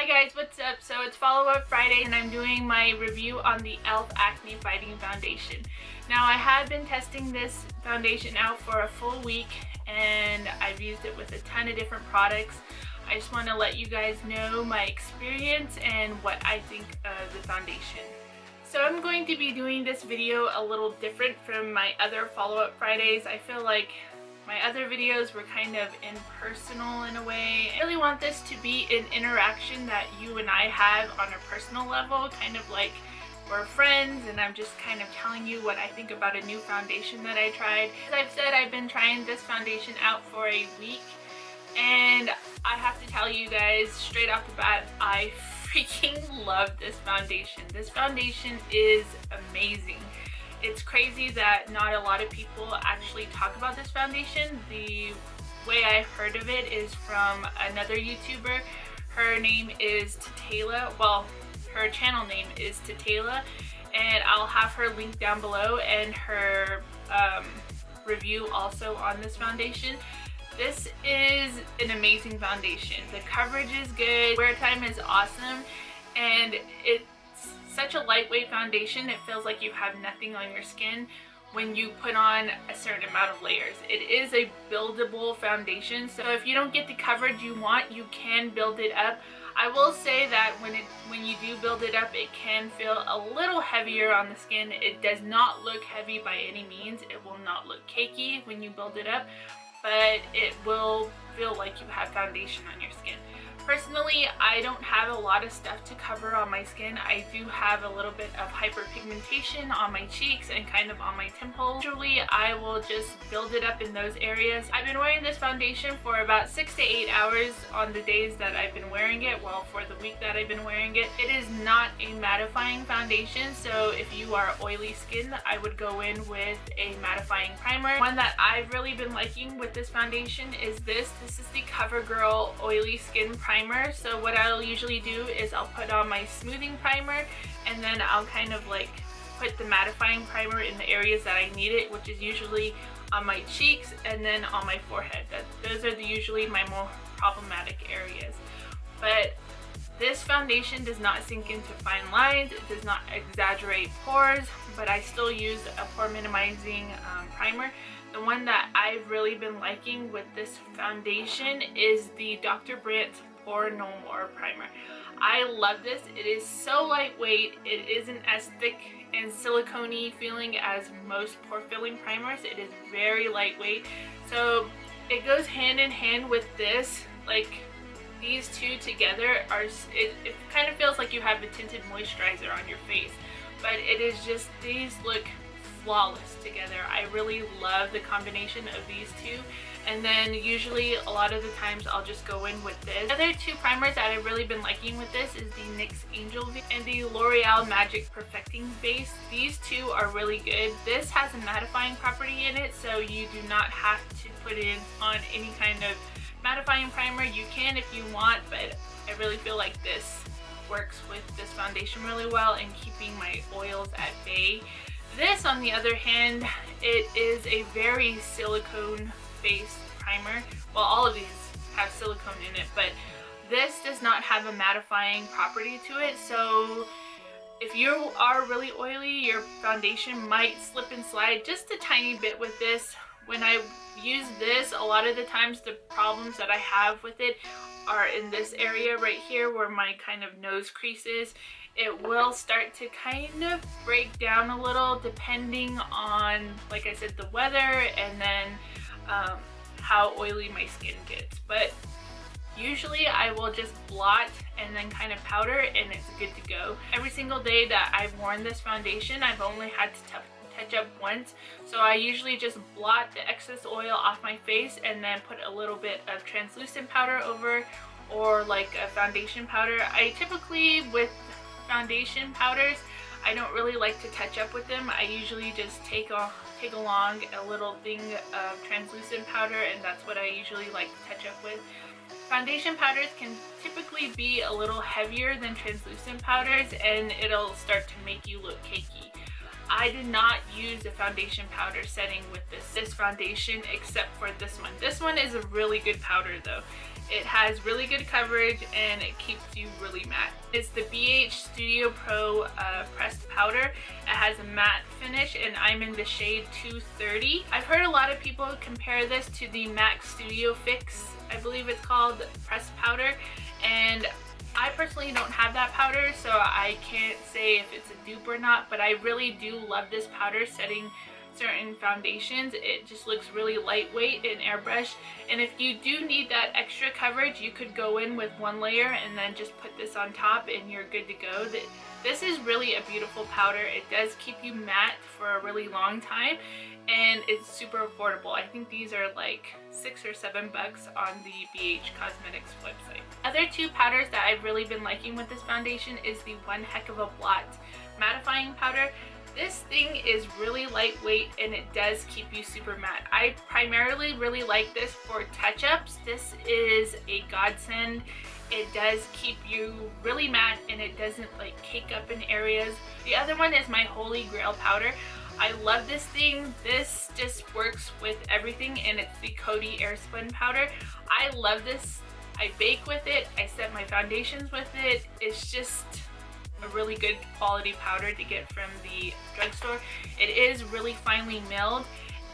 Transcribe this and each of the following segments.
Hi guys, what's up? So it's follow-up Friday and I'm doing my review on the E.l.f. Acne Fighting Foundation. Now I have been testing this foundation out for a full week and I've used it with a ton of different products. I just want to let you guys know my experience and what I think of the foundation. So I'm going to be doing this video a little different from my other follow-up Fridays. I feel like my other videos were kind of impersonal in a way. I really want this to be an interaction that you and I have on a personal level, kind of like we're friends and I'm just kind of telling you what I think about a new foundation that I tried. As I've said, I've been trying this foundation out for a week and I have to tell you guys straight off the bat, I freaking love this foundation. This foundation is amazing. It's crazy that not a lot of people actually talk about this foundation. The way I heard of it is from another YouTuber. Her name is Tatela. Well, her channel name is Tatela, and I'll have her link down below and her review also on this foundation. This is an amazing foundation. The coverage is good, wear time is awesome, and it's such a lightweight foundation. It feels like you have nothing on your skin when you put on a certain amount of layers. It is a buildable foundation, so if you don't get the coverage you want, you can build it up. I will say that when you do build it up, it can feel a little heavier on the skin. It does not look heavy by any means. It will not look cakey when you build it up, but it will feel like you have foundation on your skin. Personally, I don't have a lot of stuff to cover on my skin. I do have a little bit of hyperpigmentation on my cheeks and kind of on my temples. Usually I will just build it up in those areas. I've been wearing this foundation for about 6 to 8 hours on the days that I've been wearing it. Well, for the week that I've been wearing it. It is not a mattifying foundation, so if you are oily skin, I would go in with a mattifying primer. One that I've really been liking with this foundation is this. This is the CoverGirl Oily Skin Primer. So what I'll usually do is I'll put on my smoothing primer and then I'll kind of like put the mattifying primer in the areas that I need it, which is usually on my cheeks and then on my forehead. Those are usually my more problematic areas. But this foundation does not sink into fine lines, it does not exaggerate pores, but I still use a pore minimizing primer. The one that I've really been liking with this foundation is the Dr. Brandt's Pore No More primer. I love this. It is so lightweight. It isn't as thick and silicone-y feeling as most pore filling primers. It is very lightweight. So it goes hand in hand with this. Like these two together are, it kind of feels like you have a tinted moisturizer on your face. But it is just, these look flawless together. I really love the combination of these two. And then usually a lot of the times I'll just go in with this. The other two primers that I've really been liking with this is the NYX Angel and the L'Oreal Magic Perfecting Base. These two are really good. This has a mattifying property in it, so you do not have to put in on any kind of mattifying primer. You can if you want, but I really feel like this works with this foundation really well and keeping my oils at bay. This, on the other hand, it is a very silicone based primer. Well, all of these have silicone in it, but this does not have a mattifying property to it. So if you are really oily, your foundation might slip and slide just a tiny bit with this. When I use this, a lot of the times the problems that I have with it are in this area right here where my kind of nose crease is. It will start to kind of break down a little depending on, like I said, the weather and then how oily my skin gets. But usually I will just blot and then kind of powder and it's good to go. Every single day that I've worn this foundation, I've only had to touch up once. So I usually just blot the excess oil off my face and then put a little bit of translucent powder over, or like a foundation powder. I typically, with foundation powders, I don't really like to touch up with them. I usually just take along a little thing of translucent powder, and that's what I usually like to touch up with. Foundation powders can typically be a little heavier than translucent powders and it'll start to make you look cakey. I did not use a foundation powder setting with this foundation except for this one. This one is a really good powder though. It has really good coverage and it keeps you really matte. It's the BH Studio Pro pressed powder. It has a matte finish and I'm in the shade 230. I've heard a lot of people compare this to the MAC Studio Fix, I believe it's called, pressed powder, and I personally don't have that powder, so I can't say if it's a dupe or not, but I really do love this powder setting certain foundations. It just looks really lightweight and airbrushed, and if you do need that extra coverage, you could go in with one layer and then just put this on top and you're good to go. This is really a beautiful powder. It does keep you matte for a really long time, and it's super affordable. I think these are like $6 or $7 on the BH Cosmetics website. Other two powders that I've really been liking with this foundation is the One Heck of a Blot mattifying powder. This thing is really lightweight and it does keep you super matte. I primarily really like this for touch-ups. This is a godsend. It does keep you really matte and it doesn't like cake up in areas. The other one is my Holy Grail powder. I love this thing. This just works with everything, and it's the Coty Airspun powder. I love this. I bake with it. I set my foundations with it. It's just a really good quality powder to get from the drugstore. It is really finely milled,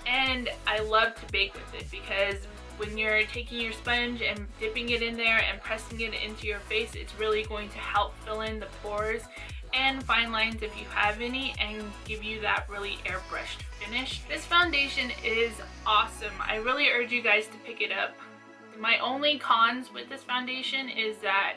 and I love to bake with it because when you're taking your sponge and dipping it in there and pressing it into your face, it's really going to help fill in the pores and fine lines if you have any, and give you that really airbrushed finish. This foundation is awesome. I really urge you guys to pick it up. My only cons with this foundation is that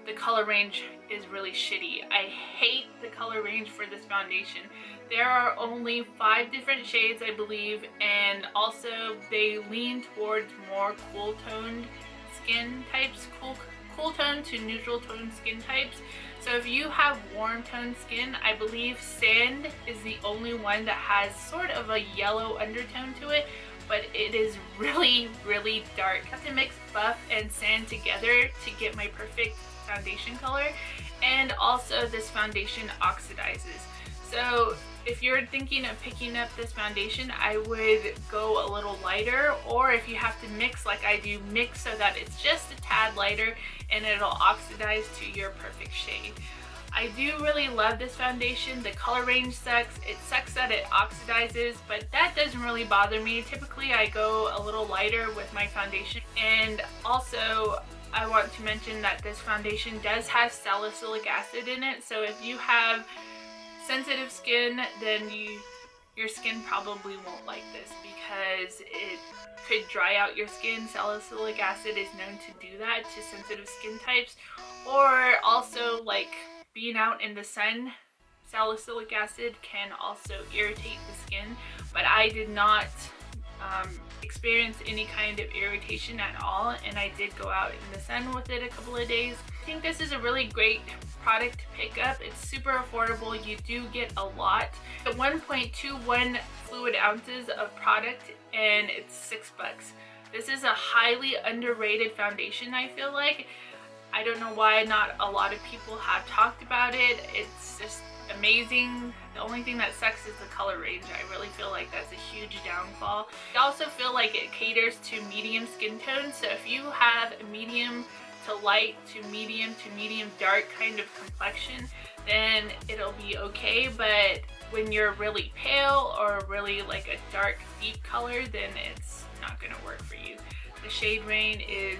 the color range is really shitty. I hate the color range for this foundation. There are only 5 different shades, I believe, and also they lean towards more cool toned skin types, cool tone to neutral tone skin types. So if you have warm toned skin, I believe sand is the only one that has sort of a yellow undertone to it, but it is really, really dark. I have to mix buff and sand together to get my perfect foundation color, and also this foundation oxidizes. So if you're thinking of picking up this foundation, I would go a little lighter, or if you have to mix like I do, mix so that it's just a tad lighter and it'll oxidize to your perfect shade. I do really love this foundation. The color range sucks. It sucks that it oxidizes, but that doesn't really bother me. Typically I go a little lighter with my foundation. And also I want to mention that this foundation does have salicylic acid in it, so if you have sensitive skin, then your skin probably won't like this because it could dry out your skin. Salicylic acid is known to do that to sensitive skin types, or also like being out in the sun, salicylic acid can also irritate the skin, but I did not experience any kind of irritation at all, and I did go out in the sun with it a couple of days. I think this is a really great product to pick up. It's super affordable. You do get a lot. At 1.21 fluid ounces of product, and it's $6. This is a highly underrated foundation, I feel like. I don't know why not a lot of people have talked about it. It's just amazing. The only thing that sucks is the color range. I really feel like that's a huge downfall. I also feel like it caters to medium skin tones, so if you have a medium to light to medium dark kind of complexion, then it'll be okay, but when you're really pale or really like a dark deep color, then it's not gonna work for you. The shade range is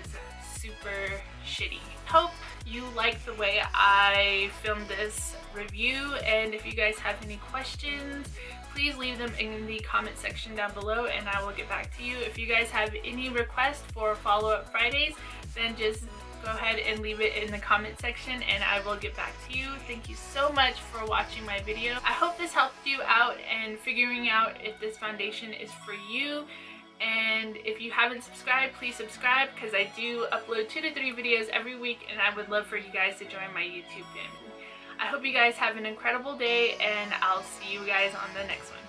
super shitty. Hope you like the way I filmed this review, and if you guys have any questions, please leave them in the comment section down below and I will get back to you. If you guys have any requests for follow-up Fridays, then just go ahead and leave it in the comment section and I will get back to you. Thank you so much for watching my video. I hope this helped you out and figuring out if this foundation is for you. And if you haven't subscribed, please subscribe because I do upload 2 to 3 videos every week, and I would love for you guys to join my YouTube family. I hope you guys have an incredible day, and I'll see you guys on the next one.